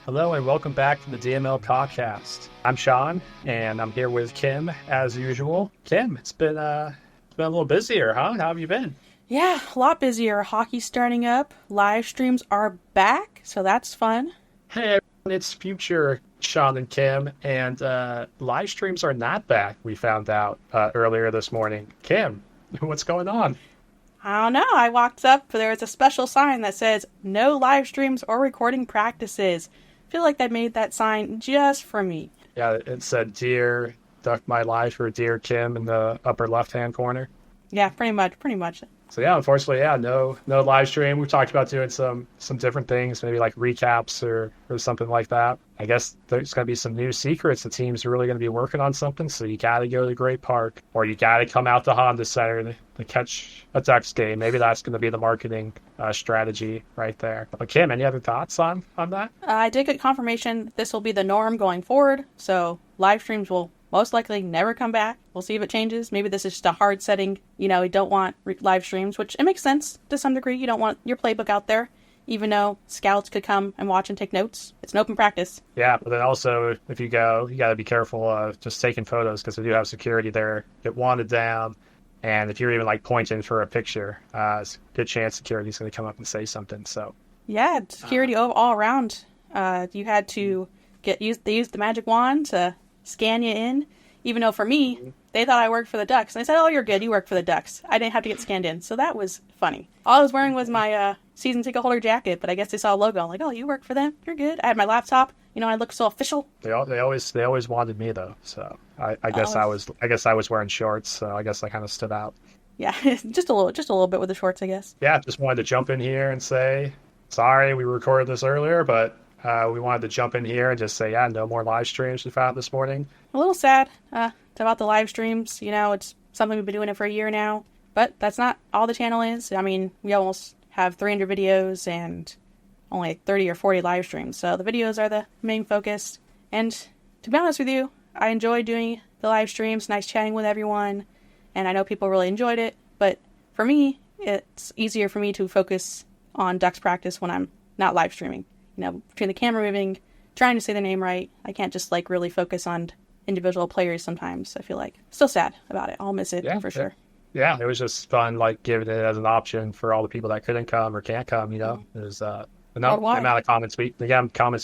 Hello and welcome back to the DML Podcast. I'm Sean and I'm here with Kim as usual. Kim, it's been a little busier, huh? How have you been? Yeah, a lot busier. Hockey's starting up. Live streams are back, so that's fun. Hey, everyone, it's future Sean and Kim, and live streams are not back, we found out earlier this morning. Kim, what's going on? I don't know. I walked up, there was a special sign that says, no live streams or recording practices. I feel like they made that sign just for me. Yeah, it said, Dear Duck My Life, or Dear Kim in the upper left-hand corner. Yeah, pretty much. So yeah, unfortunately, no live stream. We've talked about doing some different things, maybe like recaps or something like that. I guess there's going to be some new secrets. The team's really going to be working on something, so you got to go to Great Park, or you got to come out to Honda Center to catch a Ducks game. Maybe that's going to be the marketing strategy right there. But Kim, any other thoughts on that? I did get confirmation this will be the norm going forward, so live streams will most likely never come back. We'll see if it changes. Maybe this is just a hard setting. You don't want live streams, which it makes sense to some degree. You don't want your playbook out there, even though scouts could come and watch and take notes. It's an open practice. Yeah, but then also, if you go, you got to be careful of just taking photos because we do have security there. Get wanted down, and if you're even like pointing for a picture, it's a good chance security's going to come up and say something. So yeah, security all around. You had to they used the magic wand to scan you in, even though for me, they thought I worked for the Ducks. And they said, oh, you're good, you work for the Ducks. I didn't have to get scanned in, so that was funny. All I was wearing was my season ticket holder jacket, but I guess they saw a logo. I'm like, oh, you work for them? You're good. I had my laptop. I look so official. They always wanted me though, so I guess I was wearing shorts, so I guess I kind of stood out. Yeah, just a little bit with the shorts, I guess. Yeah, just wanted to jump in here and say, sorry, we recorded this earlier, but we wanted to jump in here and just say, yeah, no more live streams we found this morning. A little sad about the live streams. It's something we've been doing it for a year now, but that's not all the channel is. I mean, we almost have 300 videos and only 30 or 40 live streams, so the videos are the main focus. And to be honest with you, I enjoy doing the live streams, nice chatting with everyone, and I know people really enjoyed it, but for me, it's easier for me to focus on Ducks practice when I'm not live streaming. Between the camera moving, trying to say the name right, I can't just really focus on individual players sometimes. I feel like still sad about it. I'll miss it for sure. Yeah, it was just fun, giving it as an option for all the people that couldn't come or can't come. It was the amount of comments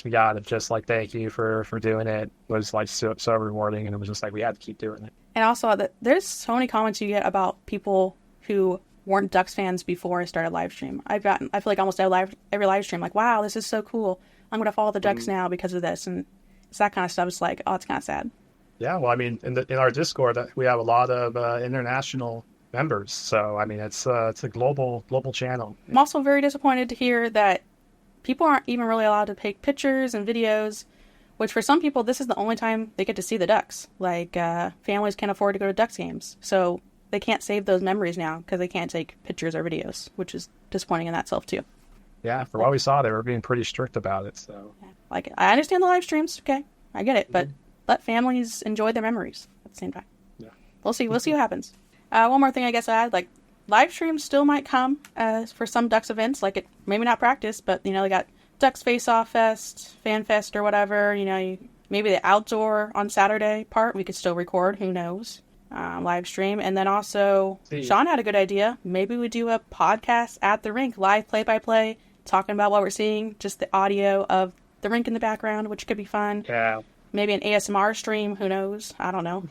we got of just thank you for doing it was so rewarding, and it was just we had to keep doing it. And also that there's so many comments you get about people who weren't Ducks fans before I started live stream. I feel like almost every live stream, wow, this is so cool. I'm going to follow the Ducks now because of this. And it's that kind of stuff. It's it's kind of sad. Yeah, well, I mean, in our Discord, we have a lot of international members. So, I mean, it's a global channel. I'm also very disappointed to hear that people aren't even really allowed to take pictures and videos, which for some people, this is the only time they get to see the Ducks. Families can't afford to go to Ducks games. So they can't save those memories now because they can't take pictures or videos, which is disappointing in that self too. Yeah, for what we saw, they were being pretty strict about it. So, I understand the live streams, okay, I get it, but let families enjoy their memories at the same time. Yeah, we'll see what happens. One more thing, I guess I had live streams still might come for some Ducks events, maybe not practice, but they got Ducks Faceoff Fest, Fan Fest, or whatever. Maybe the outdoor on Saturday part we could still record. Who knows? Live stream. And then also Sean had a good idea. Maybe we do a podcast at the rink, live play-by-play, talking about what we're seeing, just the audio of the rink in the background, which could be fun. Yeah. Maybe an ASMR stream. Who knows? I don't know.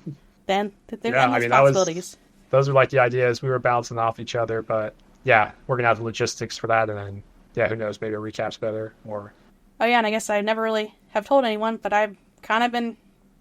Then there's possibilities. Those are the ideas we were bouncing off each other, but yeah, we're gonna have the logistics for that, and then who knows, maybe a recap's better. Or oh yeah, and I guess I never really have told anyone, but I've kind of been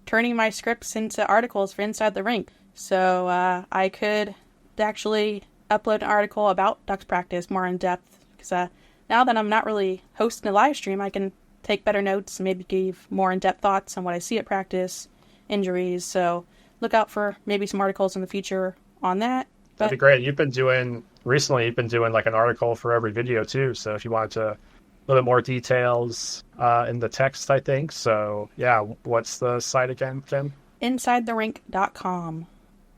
turning my scripts into articles for Inside the Rink. So I could actually upload an article about Ducks practice more in depth, because now that I'm not really hosting a live stream, I can take better notes and maybe give more in-depth thoughts on what I see at practice, injuries. So look out for maybe some articles in the future on that. That'd be great. You've been doing an article for every video too. So if you wanted to, a little bit more details in the text, I think. So yeah, what's the site again, Kim? InsideTheRink.com.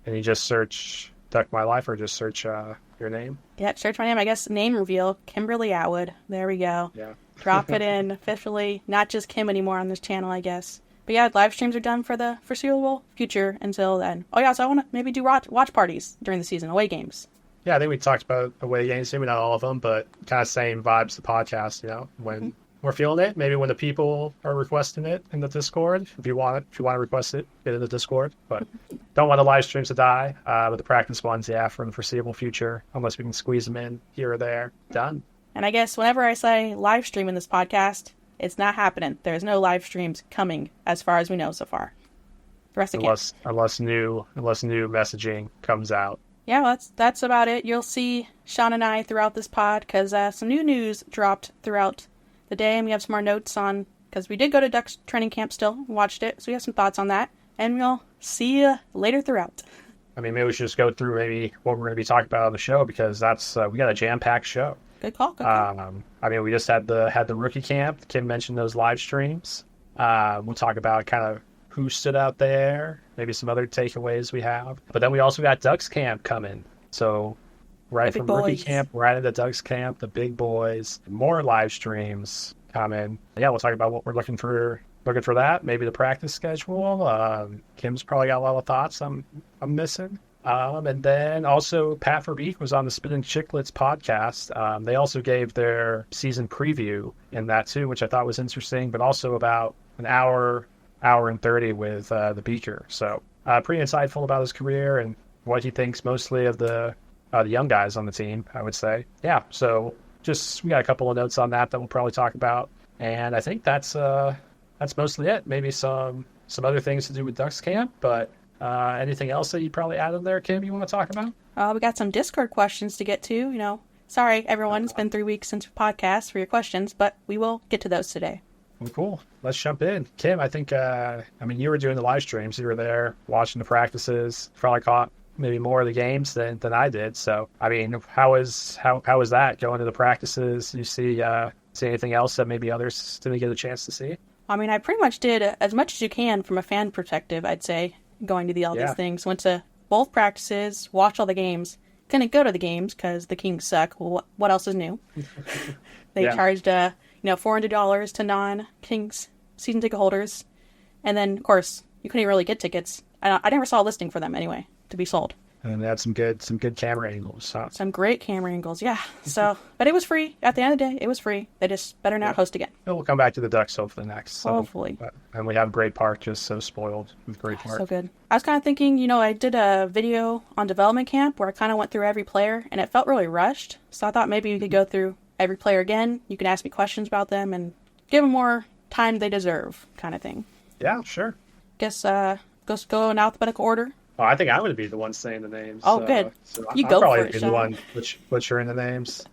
And you just search Duck My Life, or just search your name? Yeah, search my name. I guess name reveal, Kimberly Atwood. There we go. Yeah. Drop it in officially. Not just Kim anymore on this channel, I guess. But yeah, live streams are done for the foreseeable future until then. Oh yeah, so I want to maybe do watch parties during the season, away games. Yeah, I think we talked about away games, maybe not all of them, but kind of same vibes to the podcast, when we're feeling it, maybe when the people are requesting it in the Discord. If you want to request it, get in the Discord. But don't want the live streams to die. But the practice ones, for the foreseeable future, unless we can squeeze them in here or there. Done. And I guess whenever I say live stream in this podcast, it's not happening. There's no live streams coming as far as we know so far. The rest of unless new messaging comes out. Yeah, well, that's about it. You'll see Sean and I throughout this pod because some new news dropped throughout the day, and we have some more notes on, because we did go to Ducks training camp still, watched it, so we have some thoughts on that, and we'll see you later throughout. I mean, maybe we should just go through maybe what we're going to be talking about on the show, because that's we got a jam-packed show. Good call. I mean, we just had the rookie camp. Kim mentioned those live streams. We'll talk about kind of who stood out there, maybe some other takeaways we have. But then we also got Ducks camp coming. So right from rookie camp, right into Ducks camp, the big boys, more live streams coming. Yeah, we'll talk about what we're looking for that. Maybe the practice schedule. Kim's probably got a lot of thoughts I'm missing. And then also Pat Verbeek was on the Spittin Chiclets podcast. They also gave their season preview in that too, which I thought was interesting, but also about an hour and 30 with the Beaker. So pretty insightful about his career and what he thinks mostly of the young guys on the team, I would say. Yeah, so we got a couple of notes on that we'll probably talk about. And I think that's mostly it. Maybe some other things to do with Ducks camp, but anything else that you'd probably add in there, Kim, you want to talk about? We got some Discord questions to get to, Sorry, everyone. It's been 3 weeks since podcast for your questions, but we will get to those today. Well, cool. Let's jump in. Kim, I think, you were doing the live streams. You were there watching the practices. Probably caught maybe more of the games than I did. So, I mean, how was that going to the practices? You see anything else that maybe others didn't get a chance to see? I mean, I pretty much did as much as you can from a fan perspective, I'd say, going to all these things. Went to both practices, watched all the games. Couldn't go to the games because the Kings suck. Well, what else is new? They charged $400 to non-Kings season ticket holders. And then, of course, you couldn't really get tickets. I never saw a listing for them anyway to be sold. And they had some good camera angles. Huh? Some great camera angles, yeah. So, but it was free. At the end of the day, it was free. They just better not host again. We'll come back to the Ducks hopefully next. So, hopefully. And we have Great Park, just so spoiled with Great Park. So good. I was kind of thinking, I did a video on development camp where I kind of went through every player, and it felt really rushed. So I thought maybe we could go through every player again. You can ask me questions about them and give them more time they deserve, kind of thing. Yeah, sure. Guess let's go in alphabetical order. Oh, I think I would be the one saying the names. Oh, good. So you go probably for it, be Sean. the one butchering the names.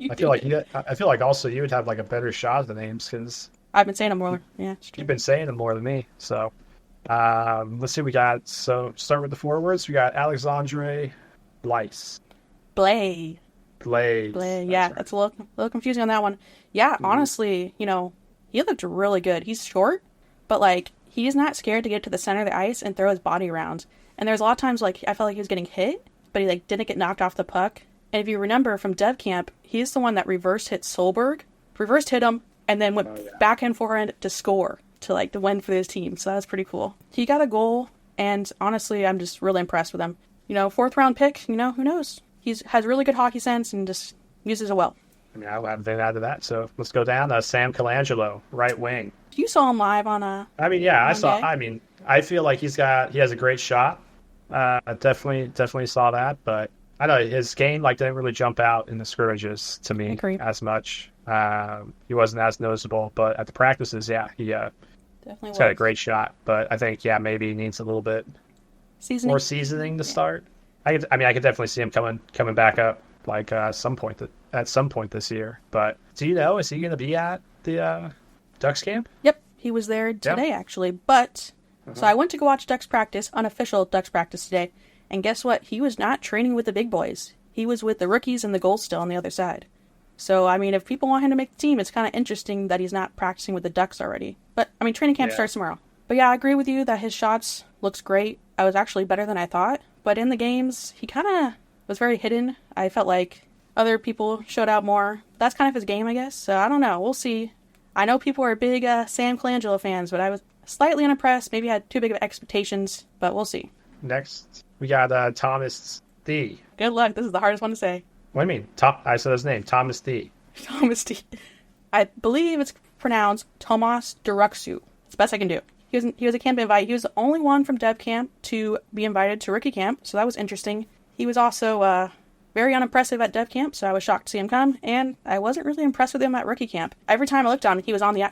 I feel like also you would have like a better shot at the names because I've been saying them more. Yeah, you've been saying them more than me. So let's see. We got start with the forwards. We got Alexandre Blaise. Blay. Yeah, that's a little confusing on that one. Yeah, honestly, he looked really good. He's short, but he's not scared to get to the center of the ice and throw his body around. And there's a lot of times, I felt like he was getting hit, but he, didn't get knocked off the puck. And if you remember from Dev Camp, he's the one that reverse hit Solberg, reversed hit him, and then went back and forehand to score, to win for his team. So that was pretty cool. He got a goal, and honestly, I'm just really impressed with him. 4th round pick, who knows? He has really good hockey sense and just uses it well. I mean, I haven't been out of that, so let's go down. Sam Colangelo, right wing. You saw him live on I saw. I mean, I feel like he has a great shot. I definitely saw that, but I know his game didn't really jump out in the scrimmages to me as much. He wasn't as noticeable, but at the practices, he's got a great shot. But I think maybe he needs a little bit more seasoning to start. I could definitely see him coming back up at some point this year. But do you know, is he going to be at the Ducks camp? Yep, he was there today actually. But so I went to go watch Ducks practice, unofficial Ducks practice today, and guess what? He was not training with the big boys. He was with the rookies and the goals still on the other side. So I mean, if people want him to make the team, it's kind of interesting that he's not practicing with the Ducks already. But I mean, training camp starts tomorrow. But yeah, I agree with you that his shots looks great. I was actually better than I thought. But in the games, he kind of was very hidden. I felt like other people showed out more. That's kind of his game, I guess. So I don't know. We'll see. I know people are big Sam Colangelo fans, but I was slightly unimpressed. Maybe had too big of expectations, but we'll see. Next, we got Thomas D. Good luck. This is the hardest one to say. What do you mean? I said his name, Thomas D. Thomas D. I believe it's pronounced Tomas Duruxu. It's the best I can do. He was a camp invite. He was the only one from Dev Camp to be invited to rookie camp, so that was interesting. He was also very unimpressive at Dev Camp, so I was shocked to see him come, and I wasn't really impressed with him at rookie camp. Every time I looked on him, he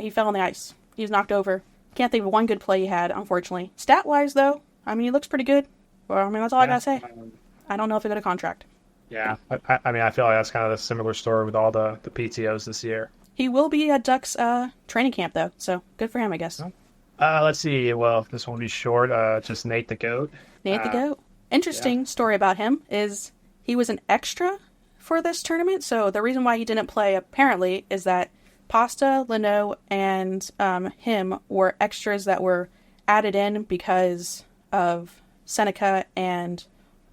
fell on the ice. He was knocked over. Can't think of one good play he had, unfortunately. Stat-wise, though, I mean, he looks pretty good. Well, I mean, that's all I gotta say. I don't know if he got a contract. Yeah, I mean, I feel like that's kind of a similar story with all the PTOs this year. He will be at Ducks training camp, though, so good for him, I guess. Let's see. Well, this one will be short. Just Nate the Goat. Nate the Goat. Interesting story about him is he was an extra for this tournament, so the reason why he didn't play, apparently, is that Pasta, Leno, and him were extras that were added in because of Seneca and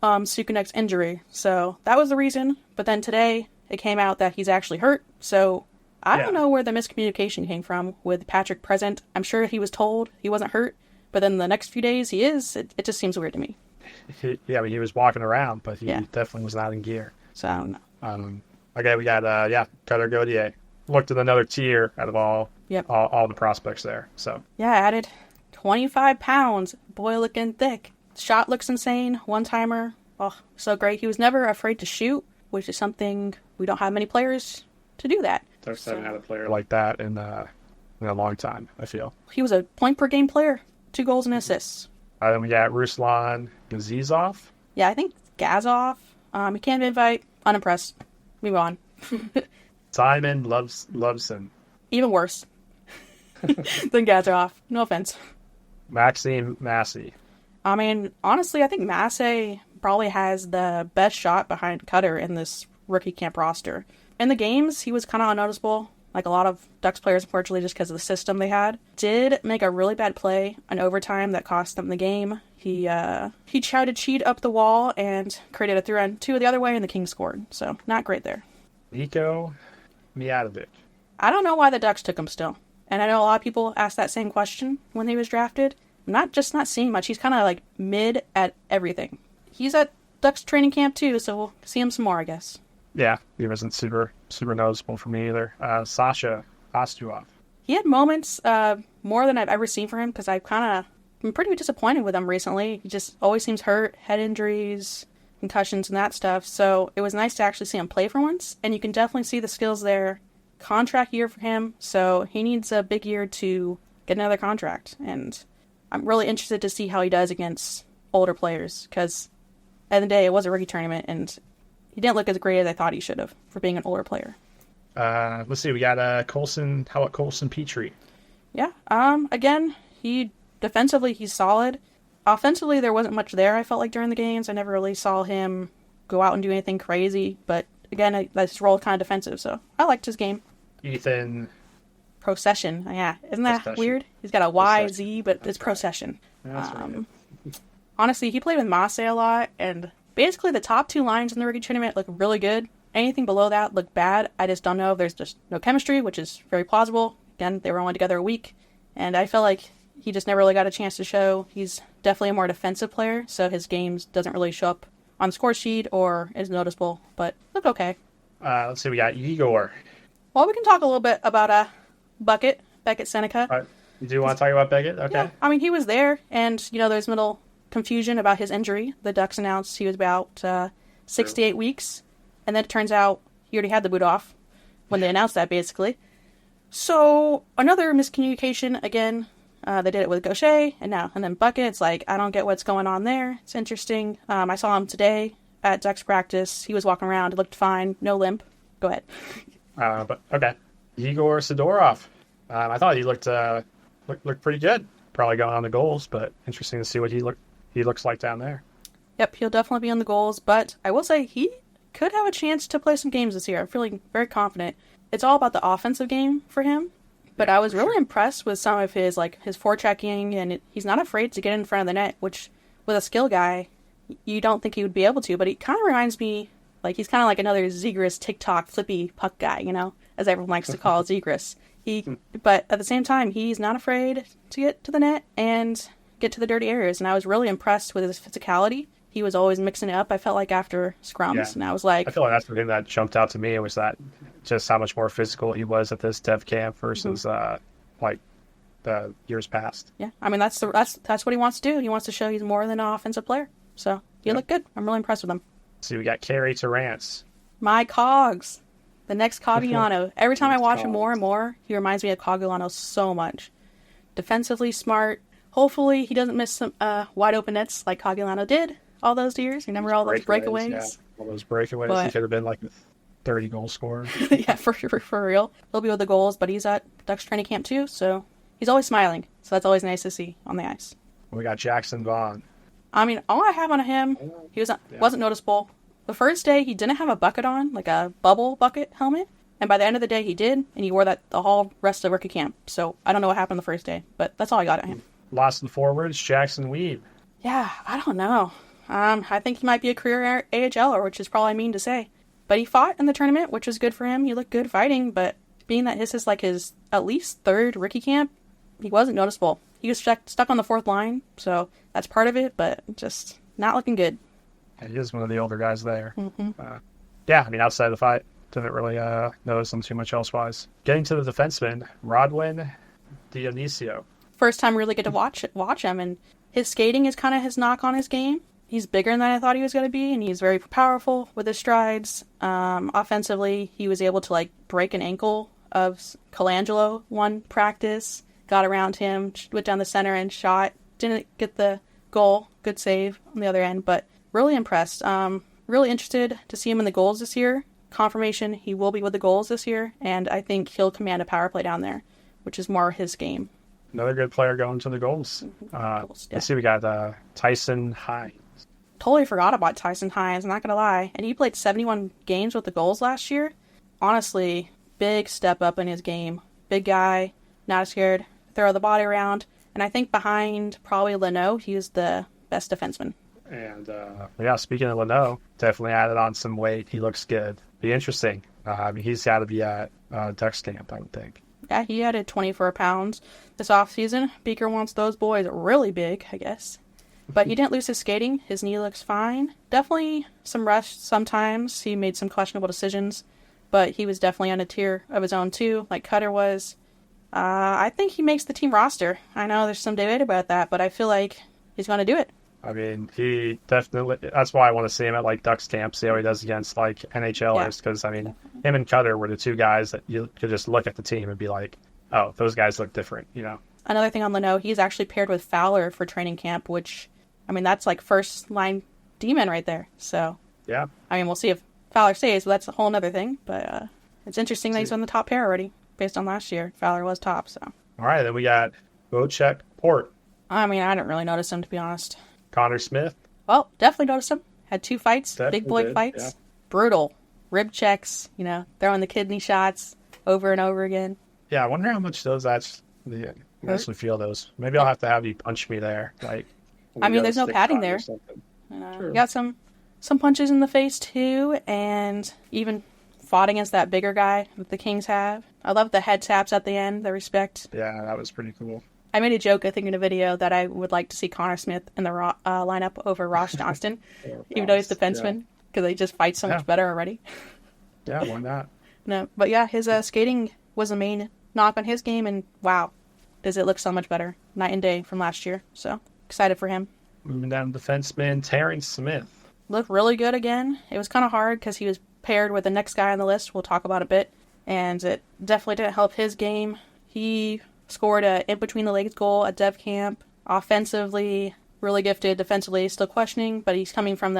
Sukunek's injury. So that was the reason. But then today it came out that he's actually hurt. So I don't know where the miscommunication came from with Patrick present. I'm sure he was told he wasn't hurt, but then the next few days he is. It just seems weird to me. I mean, he was walking around, but he definitely was not in gear. So I don't know. Okay, we got Cutter Gaudier. Looked at another tier out of all the prospects there. So added 25 pounds. Boy, looking thick. Shot looks insane. One-timer. Oh, so great. He was never afraid to shoot, which is something we don't have many players to do that. Ducks haven't had a player like that in a long time, I feel. He was a point-per-game player. 2 goals and assists. Then we got Ruslan Gazizov. Yeah, I think Gazov. He can't invite. Unimpressed. Move on. Simon Lovson. Even worse than Gazov. No offense. Maxime Massey. I mean, honestly, I think Massey probably has the best shot behind Cutter in this rookie camp roster. In the games, he was kind of unnoticeable, like a lot of Ducks players, unfortunately, just because of the system they had. Did make a really bad play in overtime that cost them the game. He tried to cheat up the wall and created a 3-on-2 the other way, and the Kings scored. So, not great there. Niko Mijatovic. I don't know why the Ducks took him still. And I know a lot of people asked that same question when he was drafted. I'm not seeing much. He's kind of like mid at everything. He's at Ducks training camp too, so we'll see him some more, I guess. Yeah, he wasn't super noticeable for me either. Sasha Ostuov. He had moments more than I've ever seen for him because I'm pretty disappointed with him recently. He just always seems hurt, head injuries, concussions, and that stuff. So it was nice to actually see him play for once, and you can definitely see the skills there. Contract year for him, so he needs a big year to get another contract. And I'm really interested to see how he does against older players because at the end of the day, it was a rookie tournament, and he didn't look as great as I thought he should have for being an older player. Let's see. We got Colson. How about Colson Petrie? Yeah. Again, defensively, he's solid. Offensively, there wasn't much there, I felt like, during the games. I never really saw him go out and do anything crazy. But, again, his role is kind of defensive, so I liked his game. Ethan Procession. Yeah. Isn't that weird? He's got a Y-Z, but it's Procession. Honestly, he played with Masse a lot, and basically the top 2 lines in the rookie tournament look really good. Anything below that looked bad. I just don't know if there's just no chemistry, which is very plausible. Again, they were only together a week, and I feel like he just never really got a chance to show. He's definitely a more defensive player, so his games doesn't really show up on the score sheet or is noticeable, but look okay. Let's see, we got Igor. Well, we can talk a little bit about Beckett Seneca. You do want to talk about Beckett? Okay. Yeah, I mean, he was there, and, there's little confusion about his injury. The Ducks announced he was about 6 to 8 weeks, and then it turns out he already had the boot off when they announced that, basically. So, another miscommunication, again, they did it with Gaucher, and then Bucket. It's like, I don't get what's going on there. It's interesting. I saw him today at Ducks practice. He was walking around. It looked fine. No limp. Go ahead. But okay. Igor Sidorov. I thought he looked pretty good. Probably going on the goals, but interesting to see what he looks like down there. Yep, he'll definitely be on the goals, but I will say he could have a chance to play some games this year. I'm feeling very confident. It's all about the offensive game for him, but I was really impressed with some of his forechecking, and he's not afraid to get in front of the net, which with a skill guy, you don't think he would be able to, but he kind of reminds me, he's kind of like another Zegras TikTok flippy puck guy, as everyone likes to call Zegras. But at the same time, he's not afraid to get to the net and get to the dirty areas. And I was really impressed with his physicality. He was always mixing it up, I felt like, after scrums. And I was like... I feel like that's the thing that jumped out to me was that just how much more physical he was at this dev camp versus the years past. Yeah, I mean, that's what he wants to do. He wants to show he's more than an offensive player. So he looked good. I'm really impressed with him. So we got Carey Terrance. My Cogs. The next Cogliano. Every time I watch him more and more, he reminds me of Cogliano so much. Defensively smart. Hopefully he doesn't miss some wide open nets like Cogliano did all those years. Remember all those breakaways? Yeah, all those breakaways. He could have been like a 30-goal scorer. Yeah, for real. He'll be with the goals, but he's at Ducks training camp too, so he's always smiling. So that's always nice to see on the ice. We got Jackson Vaughn. I mean, all I have on him, he wasn't noticeable. The first day, he didn't have a bucket on, like a bubble bucket helmet. And by the end of the day, he did, and he wore that the whole rest of rookie camp. So I don't know what happened the first day, but that's all I got at him. Lost in the forwards, Jackson Weeb. Yeah, I don't know. I think he might be a career AHLer, which is probably mean to say. But he fought in the tournament, which was good for him. He looked good fighting, but being that this is like his at least third rookie camp, he wasn't noticeable. He was stuck on the fourth line, so that's part of it, but just not looking good. Yeah, he is one of the older guys there. Mm-hmm. Yeah, I mean, outside of the fight, didn't really notice him too much elsewise. Getting to the defenseman, Rodwin Dionisio. First time really get to watch him, and his skating is kind of his knock on his game. He's bigger than I thought he was going to be, and he's very powerful with his strides. Offensively, he was able to like break an ankle of Colangelo one practice, got around him, went down the center and shot. Didn't get the goal, good save on the other end, but really impressed. Really interested to see him in the goals this year. Confirmation he will be with the goals this year, and I think he'll command a power play down there, which is more his game. Another good player going to the goals. Let's see, we got Tyson Hines. Totally forgot about Tyson Hines, I'm not going to lie. And he played 71 games with the goals last year. Honestly, big step up in his game. Big guy, not scared, throw the body around. And I think behind probably Leno, he's the best defenseman. And, speaking of Leno, definitely added on some weight. He looks good. Be interesting. I mean, he's got to be at Ducks camp, I would think. Yeah, he added 24 pounds this offseason. Beaker wants those boys really big, I guess. But he didn't lose his skating. His knee looks fine. Definitely some rust sometimes. He made some questionable decisions. But he was definitely on a tier of his own, too, like Cutter was. I think he makes the team roster. I know there's some debate about that, but I feel like he's going to do it. I mean, he definitely... That's why I want to see him at, like, Ducks camp, see how he does against, like, NHLers. Because, I mean, him and Cutter were the two guys that you could just look at the team and be like, oh, those guys look different, you know? Another thing on Leno, he's actually paired with Fowler for training camp, which... I mean, that's like first line D-men right there. So, yeah. I mean, we'll see if Fowler stays, but that's a whole other thing. But it's interesting that he's on the top pair already, based on last year. Fowler was top, so. All right, then we got Wojciech Port. I mean, I didn't really notice him, to be honest. Connor Smith. Well, definitely noticed him. Had 2 fights, definitely big boy did, fights. Yeah. Brutal. Rib checks, throwing the kidney shots over and over again. Yeah, I wonder how much those you actually feel those. Maybe I'll have to have you punch me there, like. I mean, there's no padding there. You got some punches in the face, too, and even fought against that bigger guy that the Kings have. I love the head taps at the end, the respect. Yeah, that was pretty cool. I made a joke, I think, in a video that I would like to see Connor Smith in the lineup over Ross Johnston, even though he's defenseman, because they just fight so much better already. Yeah, why not? No, but yeah, his skating was the main knock on his game, and wow, does it look so much better. Night and day from last year, so... Excited for him. Moving down to defenseman, Terrence Smith. Looked really good again. It was kind of hard because he was paired with the next guy on the list. We'll talk about a bit. And it definitely didn't help his game. He scored a in-between-the-legs goal at Dev Camp. Offensively, really gifted. Defensively, still questioning. But he's coming from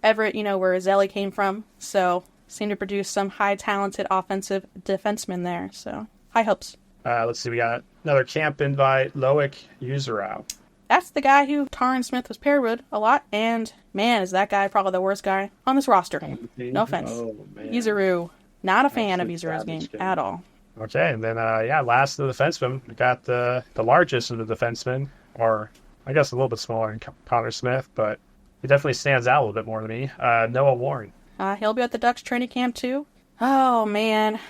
Everett, where Zelli came from. So, seemed to produce some high-talented offensive defensemen there. So, high hopes. Let's see. We got another camp invite, Loic Userau. That's the guy who Taryn Smith was paired with a lot, and man, is that guy probably the worst guy on this roster. No offense. Yuzuru, not a fan of Yuzuru's game at all. Okay, and then, last of the defensemen, we got the largest of the defensemen, or I guess a little bit smaller than Connor Smith, but he definitely stands out a little bit more to me, Noah Warren. He'll be at the Ducks training camp, too. Oh, man.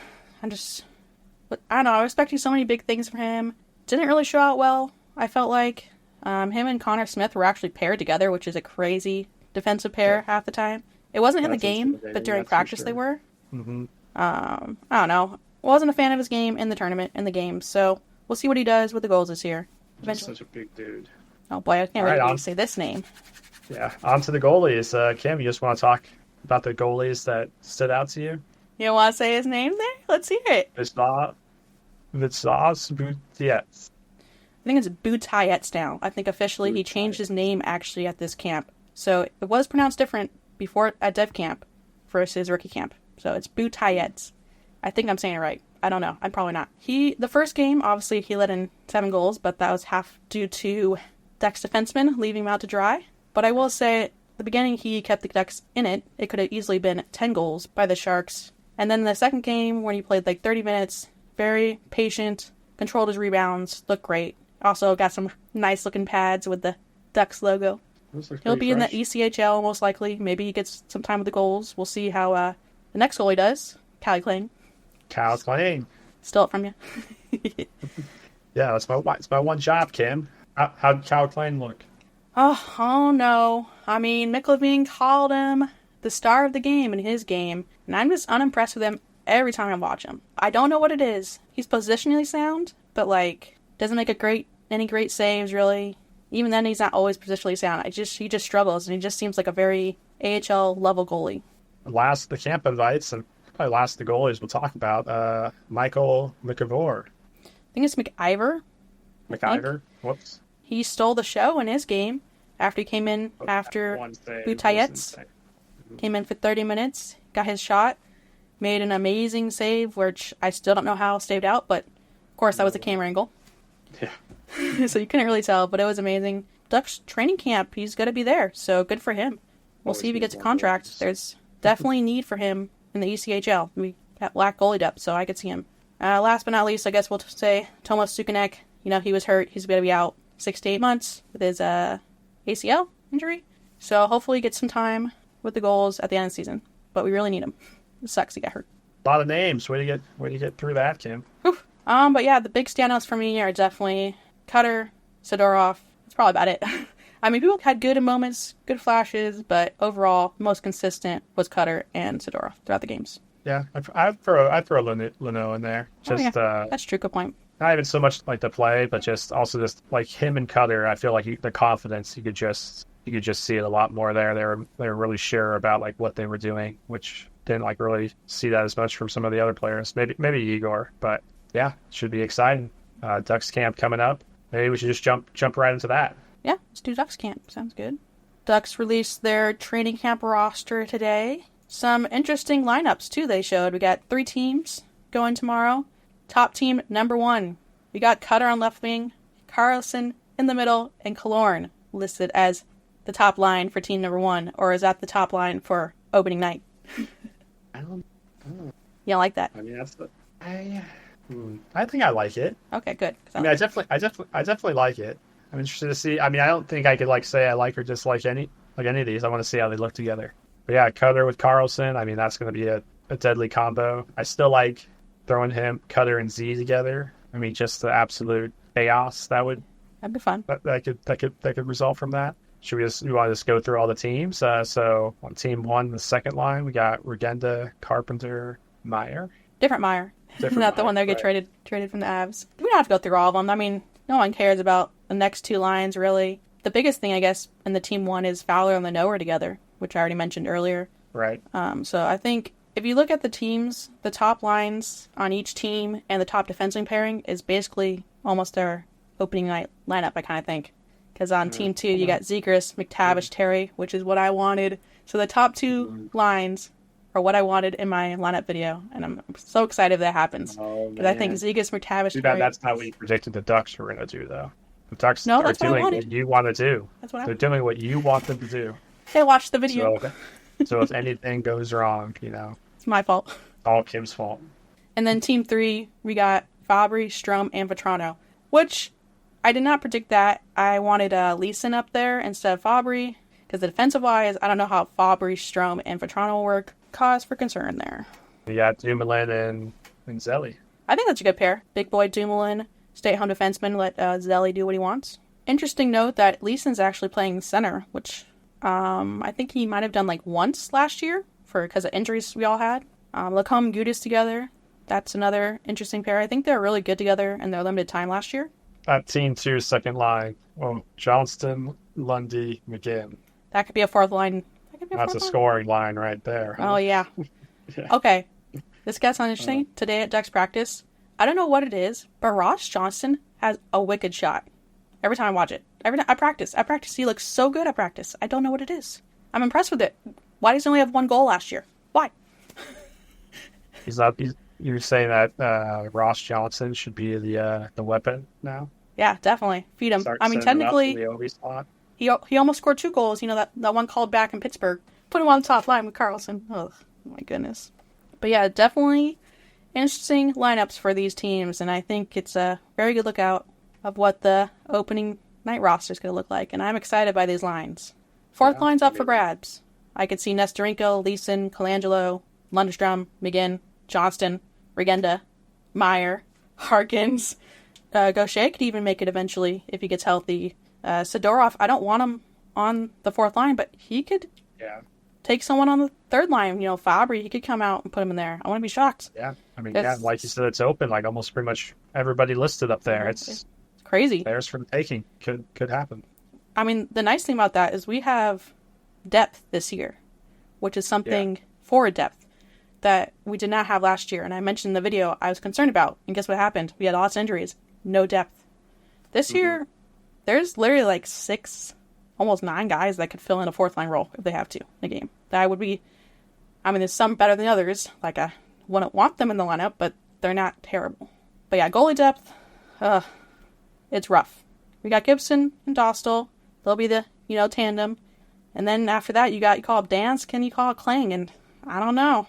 But I don't know, I was expecting so many big things from him. Didn't really show out well, I felt like. Him and Connor Smith were actually paired together, which is a crazy defensive pair half the time. It wasn't in the game, but during practice they were. Mm-hmm. I don't know. Wasn't a fan of his game in the tournament, in the game, so we'll see what he does with the goals this year. He's such a big dude. Oh boy, I can't wait to say this name. Yeah, on to the goalies. Kim, you just want to talk about the goalies that stood out to you? You want to say his name there? Let's hear it. Vitzas Butiets. I think it's Butiets now. I think officially he changed his name actually at this camp. So it was pronounced different before at Dev Camp versus Rookie Camp. So it's Butiets. I think I'm saying it right. I don't know. I'm probably not. The first game, obviously, he let in 7 goals, but that was half due to Ducks defensemen leaving him out to dry. But I will say, at the beginning, he kept the Ducks in it. It could have easily been 10 goals by the Sharks. And then the second game, when he played like 30 minutes, very patient, controlled his rebounds, looked great. Also got some nice looking pads with the Ducks logo. He'll be in the ECHL most likely. Maybe he gets some time with the goals. We'll see how the next goalie does. Callie Klein. Cal Klein. Stole it from you. Yeah, that's my one job, Kim. How'd Cal Klein look? Oh no. I mean, Mick Levine called him the star of the game in his game, and I'm just unimpressed with him every time I watch him. I don't know what it is. He's positionally sound, but like doesn't make any great saves really. Even then, he's not always positionally sound. He just struggles, and he just seems like a very AHL level goalie. The camp invites, and probably last the goalies we'll talk about. Michael McIvor. I think it's McIver. McIver. Whoops. He stole the show in his game after he came in after Butiets. Came in for 30 minutes, got his shot, made an amazing save, which I still don't know how saved out, but of course that was a camera angle. Yeah. So you couldn't really tell, but it was amazing. Ducks training camp, he's going to be there, so good for him. We'll see if he gets a contract. There's definitely need for him in the ECHL. We got lack goalie depth, so I could see him. Last but not least, I guess we'll say Tomas Sukanek. He was hurt. He's going to be out 6 to 8 months with his ACL injury. So hopefully he gets some time with the goals at the end of the season. But we really need him. It sucks he got hurt. A lot of names. Way to get through that, Kim. Whew. But yeah, the big standouts for me are definitely Cutter, Sidorov. That's probably about it. I mean, people had good moments, good flashes, but overall, most consistent was Cutter and Sidorov throughout the games. Yeah, I'd throw Leno in there. Just that's true. Good point. Not even so much like the play, but just like him and Cutter. I feel like the confidence you could just see it a lot more there. They were really sure about like what they were doing, which didn't like really see that as much from some of the other players. Maybe Igor, but yeah, should be exciting. Ducks camp coming up. Maybe we should just jump right into that. Yeah, let's do Ducks camp. Sounds good. Ducks released their training camp roster today. Some interesting lineups, too, they showed. We got 3 teams going tomorrow. Top team, number 1. We got Cutter on left wing, Carlson in the middle, and Killorn listed as the top line for team number 1. Or is that the top line for opening night? I don't know. You don't like that? I mean, I think I like it. Okay, good. I mean, I definitely like it. I'm interested to see. I mean, I don't think I could like say I like or dislike any of these. I want to see how they look together. But yeah, Cutter with Carlson. I mean, that's going to be a deadly combo. I still like throwing Cutter and Z together. I mean, just the absolute chaos that'd be fun. That could result from that. We want to just go through all the teams? So on team 1, the second line, we got Regenda, Carpenter, Meyer. Different Meyer. Not the one that get traded from the Avs. We don't have to go through all of them. I mean, no one cares about the next 2 lines, really. The biggest thing, I guess, in the team 1 is Fowler and Lenoir together, which I already mentioned earlier. Right. So I think if you look at the teams, the top lines on each team and the top defenseman pairing is basically almost their opening night lineup, I kind of think. Because on team 2, you got Zegras, McTavish, Terry, which is what I wanted. So the top 2 lines are what I wanted in my lineup video, and I'm so excited if that happens. Because I think Zegras, McTavish, Terry... That's how we predicted the Ducks were going to do, though. The Ducks are doing what you want to do. They're doing what you want them to do. They watched the video. So if anything goes wrong, it's my fault. It's all Kim's fault. And then team 3, we got Fabry, Strome, and Vetrano, which I did not predict that. I wanted Leeson up there instead of Fabry, because the defensive-wise, I don't know how Fabry, Strome, and Vetrano will work. Cause for concern there. You got Dumoulin and Zelli. I think that's a good pair. Big boy Dumoulin, stay-at-home defenseman, let Zelli do what he wants. Interesting note that Leeson's actually playing center, which I think he might have done like once last year because of injuries we all had. Radko Gudas together. That's another interesting pair. I think they're really good together in their limited time last year. That team 2 second line. Well, Johnston, Lundy, McGinn. That could be a fourth line. That's a scoring line right there. Oh, yeah. Okay. This gets on interesting. Today at Ducks practice, I don't know what it is, but Ross Johnston has a wicked shot. Every time I watch it. Every time I practice, he looks so good at practice. I don't know what it is. I'm impressed with it. Why does he only have 1 goal last year? Why? You're saying that Ross Johnson should be the weapon now? Yeah, definitely. Feed him. I mean, technically, he almost scored 2 goals. You know, that one called back in Pittsburgh. Put him on the top line with Carlson. Oh, my goodness. But yeah, definitely interesting lineups for these teams. And I think it's a very good lookout of what the opening night roster is going to look like. And I'm excited by these lines. Fourth line's up for grabs. I could see Nestorenko, Leeson, Colangelo, Lundstrom, McGinn, Johnston, Regenda, Meyer, Harkins. Gaucher could even make it eventually if he gets healthy. Sidorov, I don't want him on the fourth line, but he could take someone on the third line. You know, Fabry, he could come out and put him in there. I wouldn't be shocked. Yeah, I mean, like you said, it's open. Like almost pretty much everybody listed up there. It's crazy. Theirs for the taking. Could happen. I mean, the nice thing about that is we have depth this year, which is something forward depth that we did not have last year. And I mentioned in the video I was concerned about. And guess what happened? We had lots of injuries. No depth. This year, there's literally like 6, almost 9 guys that could fill in a fourth line role if they have to in a game. That would be, I mean, there's some better than others. Like, I wouldn't want them in the lineup, but they're not terrible. But yeah, goalie depth, it's rough. We got Gibson and Dostal. They'll be the, tandem. And then after that, you call up Dansk and you call up Kling. And I don't know.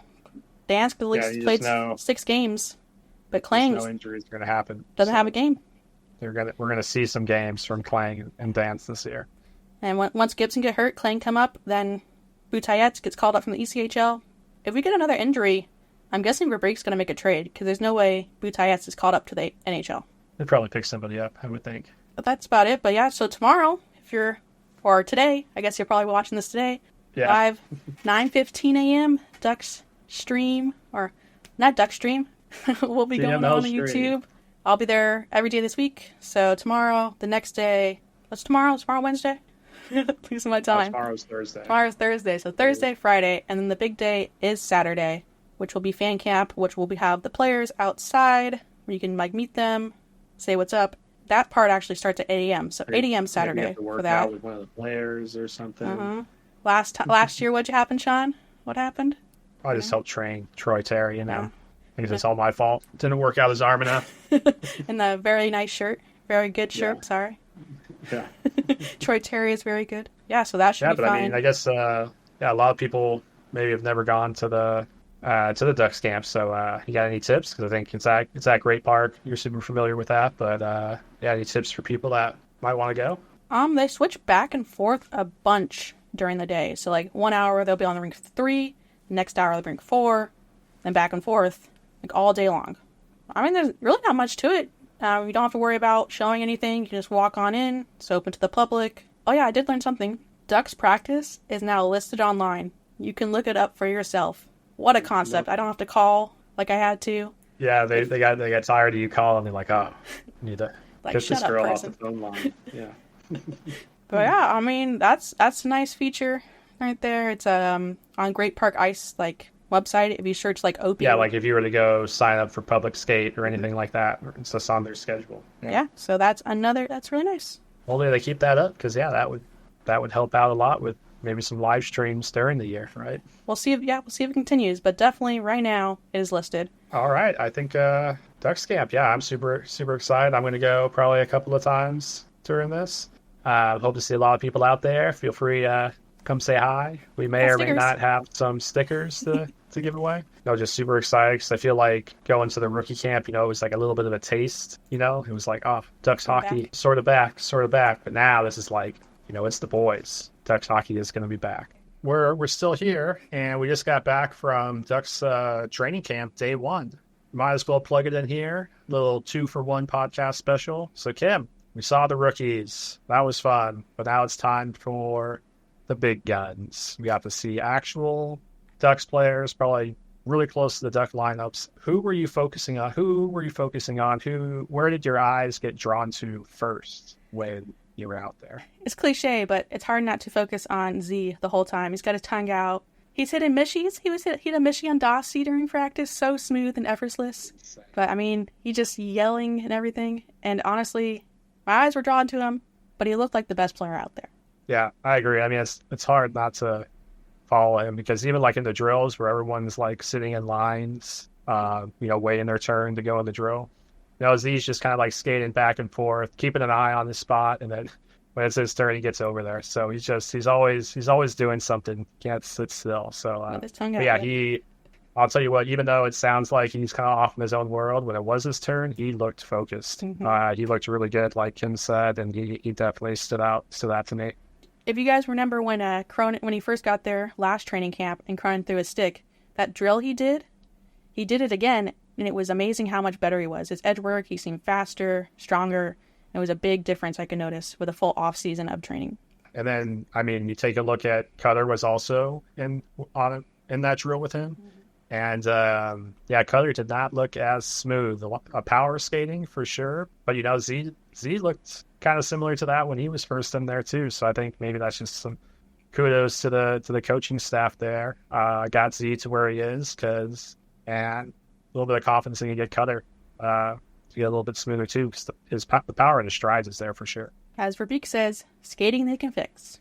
Dansk at least played 6 games. But Kling no injuries are going to happen. Doesn't have a game. We're going to see some games from Kling and Dansk this year. And once Gibson get hurt, Kling come up, then Butayets gets called up from the ECHL. If we get another injury, I'm guessing Verbeek's going to make a trade because there's no way Butayets is called up to the NHL. They'd probably pick somebody up, I would think. But that's about it. But yeah, so tomorrow, or today, I guess you're probably watching this today. Yeah. Live, 9:15 a.m. Ducks stream, or not Ducks stream. We'll be going on YouTube. I'll be there every day this week. So tomorrow, the next day, what's tomorrow? Tomorrow Wednesday? Losing my time. Tomorrow's Thursday. Tomorrow's Thursday. So Thursday, Friday, and then the big day is Saturday, which will be fan camp, which will have the players outside where you can meet them, say what's up. That part actually starts at 8 a.m. So 8 a.m. Saturday for that. Out with one of the players or something. Last year, what'd you happen, Sean? What happened? I just helped train Troy Terry, I think it's all my fault. Didn't work out his arm enough. And a very nice shirt. Very good shirt, sorry. Yeah. Troy Terry is very good. Yeah, so that should be fine. I mean, I guess, a lot of people maybe have never gone to the Ducks camp. So you got any tips? Because I think it's at Great Park. You're super familiar with that. But any tips for people that might want to go? They switch back and forth a bunch during the day. So like 1 hour they'll be on the rink for 3, next hour they'll bring 4, then back and forth like all day long. I mean, there's really not much to it. You don't have to worry about showing anything. You can just walk on in. It's open to the public. Oh yeah, I did learn something. Ducks practice is now listed online. You can look it up for yourself. What a concept. I don't have to call like I had to. Yeah, they got tired of you calling. They're like, oh, you need to like, get this girl off the phone line. Yeah. But yeah, I mean, that's a nice feature right there. It's on Great Park Ice website. If you search OP. Yeah, like if you were to go sign up for public skate or anything like that, it's just on their schedule. Yeah, so that's really nice. Hopefully they keep that up because that would help out a lot with maybe some live streams during the year, right? We'll see if it continues, but definitely right now it is listed. All right, I think Ducks camp. Yeah, I'm super super excited. I'm going to go probably a couple of times during this. Hope to see a lot of people out there. Feel free come say hi. We may or may not have some stickers to give away. Just super excited because I feel like going to the rookie camp, it was like a little bit of a taste, it was like, oh, Ducks hockey, sort of back. But now this is like, it's the boys. Ducks hockey is going to be back. We're still here, and we just got back from Ducks training camp day 1. might as well plug it in here. Little 2-for-1 podcast special. So, Kim, we saw the rookies. That was fun. But now it's time for the big guns. We got to see actual Ducks players, probably really close to the Duck lineups. Who were you focusing on? Where did your eyes get drawn to first when you were out there? It's cliche, but it's hard not to focus on Z the whole time. He's got his tongue out. He's hitting mishies. He hit a mishie on Dossie during practice. So smooth and effortless. But, I mean, he just yelling and everything. And honestly, my eyes were drawn to him, but he looked like the best player out there. Yeah, I agree. I mean, it's hard not to follow him because even like in the drills where everyone's like sitting in lines, waiting their turn to go in the drill, Z's just kind of like skating back and forth, keeping an eye on the spot, and then when it's his turn, he gets over there. So he's always doing something. Can't sit still. So I'll tell you what. Even though it sounds like he's kind of off in his own world, when it was his turn, he looked focused. Mm-hmm. He looked really good, like Kim said, and he definitely stood out to me. If you guys remember when he first got there last training camp and Cronin threw his stick, that drill he did it again, and it was amazing how much better he was. His edge work, he seemed faster, stronger. It was a big difference I could notice with a full off season of training. And then, I mean, you take a look at Cutter was also in that drill with him. Mm-hmm. And Cutter did not look as smooth. A power skating for sure, but Z looked kind of similar to that when he was first in there too. So I think maybe that's just some kudos to the coaching staff there. Got Z to where he is and a little bit of confidence he can get Cutter to get a little bit smoother too, because the power in his strides is there for sure. As Verbeek says, skating they can fix.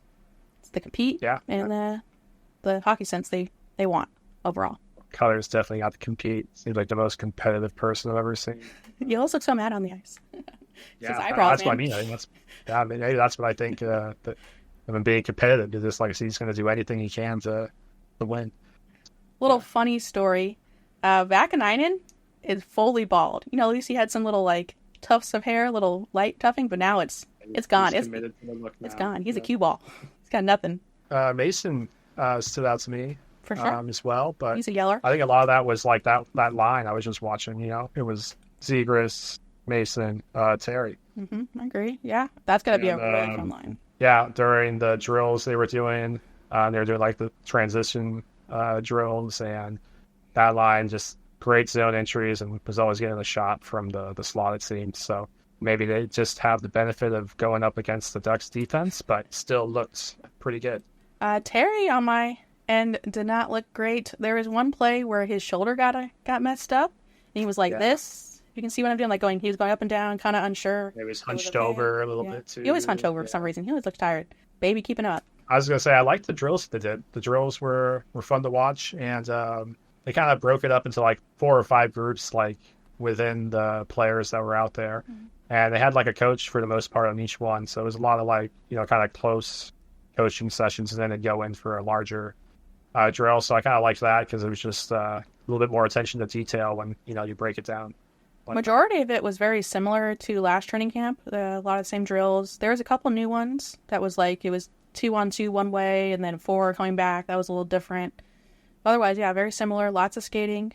It's the compete and the hockey sense they want overall. Cutter's definitely got to compete. Seems like the most competitive person I've ever seen. He always looks so mad on the ice. That's what I mean. Maybe that's what I think. That him being competitive is just like he's going to do anything he can to win. Little funny story. Vakanainen is fully bald. At least he had some little like tufts of hair, little light tuffing, but now it's gone. It's gone. He's a cue ball. He's got nothing. Mason stood out to me. For sure. As well, but he's a yeller. I think a lot of that was like that line I was just watching. It was Zegras, Mason, Terry. Mm-hmm, I agree. Yeah, that's got to be a really fun line. Yeah, during the drills they were doing like the transition drills, and that line just great zone entries and was always getting a shot from the slot, it seemed. So maybe they just have the benefit of going up against the Ducks defense, but still looked pretty good. Terry on my end did not look great. There was one play where his shoulder got messed up, and he was like this. You can see what I'm doing, he was going up and down, kind of unsure. He was hunched over a little bit too. He always hunched over for some reason. He always looked tired. Baby keeping up. I was gonna say I liked the drills they did. The drills were fun to watch, and they kind of broke it up into like 4 or 5 groups, like within the players that were out there, and they had like a coach for the most part on each one. So it was a lot of like kind of close coaching sessions, and then they'd go in for a larger drill. So I kind of liked that because it was just a little bit more attention to detail when you break it down. Majority of it was very similar to last training camp. A lot of the same drills. There was a couple new ones that was like it was 2-on-2 one way and then 4 coming back. That was a little different. Otherwise, very similar. Lots of skating.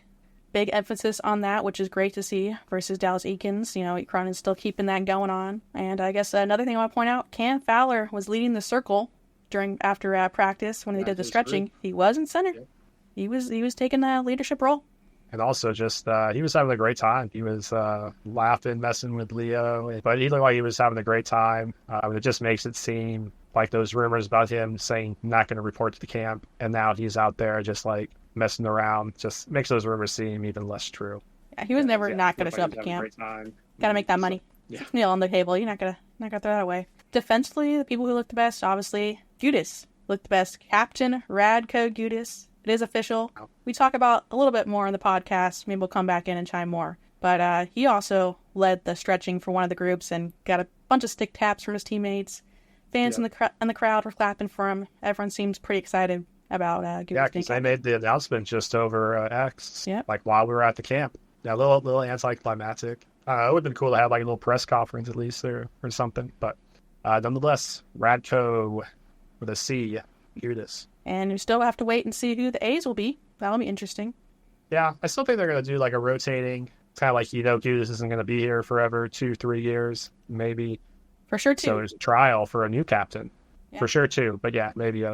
Big emphasis on that, which is great to see versus Dallas Eakins. Cronin's still keeping that going on. And I guess another thing I want to point out, Cam Fowler was leading the circle after practice when they did the stretching. He was in center. Yeah. He was taking a leadership role. And also just he was having a great time. He was laughing, messing with Leo, but he looked like he was having a great time. It just makes it seem like those rumors about him saying not going to report to the camp, and now he's out there just like messing around, just makes those rumors seem even less true. Yeah, he was never not going to show up at camp. Got to make that money. Nail on the table. You're not gonna throw that away. Defensively, the people who looked the best, obviously, Gudas looked the best. Captain Radko Gudas. It is official. We talk about a little bit more in the podcast. Maybe we'll come back in and chime more. But he also led the stretching for one of the groups and got a bunch of stick taps from his teammates. Fans in the crowd were clapping for him. Everyone seems pretty excited about Gudas. Yeah, because they made the announcement just over X, yep. like while we were at the camp. Yeah, a little anticlimactic. It would have been cool to have like a little press conference at least or something. But nonetheless, Radko with a C, Gudas. And we still have to wait and see who the A's will be. That'll be interesting. Yeah, I still think they're going to do like a rotating, kind of like, Gudas isn't going to be here forever, 2-3 years, maybe. For sure, too. So there's a trial for a new captain. Yeah. For sure, too. But yeah, maybe